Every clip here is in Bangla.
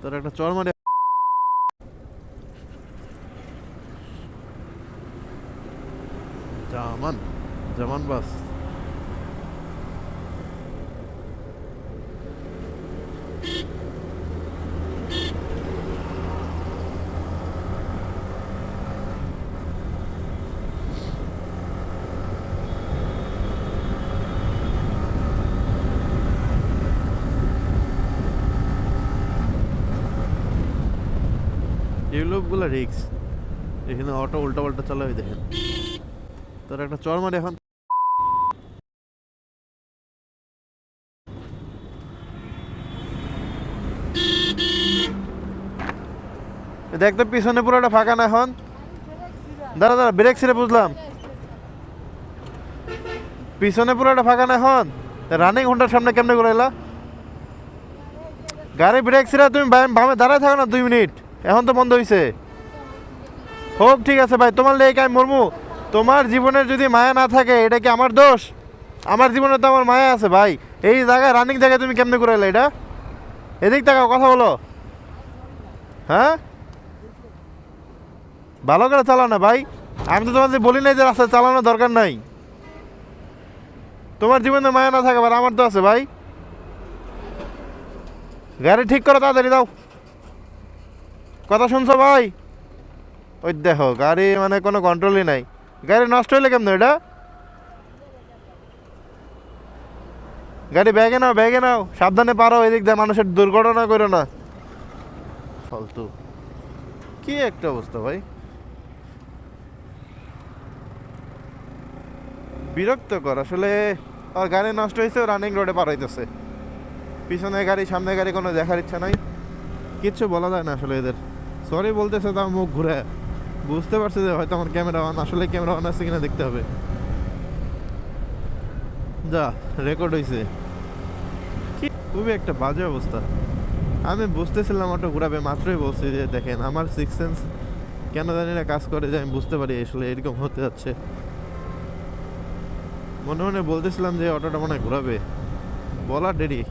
তোর একটা চর মারে। জামান জামান বাস। এই লোকগুলো রিক্স, এখানে অটো উল্টা পাল্টা চালাবে দেখেন। তোর একটা চর মারে এখন। দেখ তো পিছনে পুরোটা ফাঁকা না এখন। দাঁড়া দাঁড়া, ব্রেক ছেড়ে বুঝলাম। পিছনে পুরোটা ফাঁকা না এখন। রানিং হুন্ডার সামনে কেমনে ঘুরাইলা? গাড়ি ব্রেক ছেড়ে তুমি বামে দাঁড়ায় থাকো না 2 মিনিট। এখন তো বন্ধ হয়েছে। হোক ঠিক আছে ভাই, তোমার লেগে আমি মরমু। তোমার জীবনের যদি মায়া না থাকে এটা কি আমার দোষ? আমার জীবনে তো আমার মায়া আছে ভাই। এই জায়গায় রানিং জায়গায় তুমি কেমনে ঘুরাইলা এটা? এদিক তাকাও, কথা বলো। হ্যাঁ, ভালো করে চালাও না ভাই। আমি তো তোমাদের বলি নাই যে রাস্তায় চালানোর দরকার নাই। তোমার জীবনে মায়া না থাকে আবার আমার তো আছে ভাই। গাড়ি ঠিক করো, তাড়াতাড়ি দাও। কথা শুনছো ভাই? ওই দেখো গাড়ি মানে কোনো কন্ট্রোলই নাই। গাড়ি নষ্ট হইলে কেমন এটা? গাড়ি ব্যাগে নাও, ব্যাগে নাও, সাবধানে পারো। এদিক দিয়ে মানুষের দুর্ঘটনা করো না ফালতু। কি একটা অবস্থা ভাই, বিরক্তকর আসলে। আর গাড়ি নষ্ট হয়েছে, রানিং রোডে পার হইতেছে। পিছনে গাড়ি সামনে গাড়ি কোনো দেখার ইচ্ছা নাই, কিচ্ছু বলা যায় না আসলে এদের। সরি বলতেছে তাও মুখ ঘুরে। বুঝতে পারছে যে হয়তো আমার ক্যামেরা অন, আসলে ক্যামেরা অন আছে কিনা দেখতে হবে। যা রেকর্ড হয়েছে। কি খুবই একটা বাজে অবস্থা। আমি বুঝতেছিলাম অটো ঘুরাবে, মাত্রই বলছি যে দেখেন আমার সিক্স সেন্স কেন জানি না কাজ করে, যে আমি বুঝতে পারি আসলে এরকম হতে যাচ্ছে। মনে মনে বলতেছিলাম যে অটোটা মনে হয় ঘুরাবে, বলা দেরি।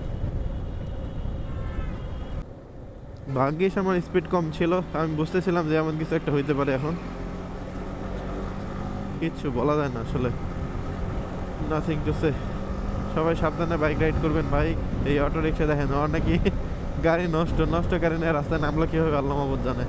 ভাগ্যিস আমার স্পিড কম ছিল, আমি বুঝতেছিলাম যে এমন কিছু একটা হইতে পারে। এখন কিচ্ছু বলা যায় না আসলে, নাথিং টু সে। সবাই সাবধানে বাইক রাইড করবেন ভাই। এই অটো রিক্সা দেখেন, ওর নাকি গাড়ি নষ্ট নষ্ট গাড়ি নিয়ে রাস্তায় নামলো কীভাবে আল্লাহ মাহবুব জানে।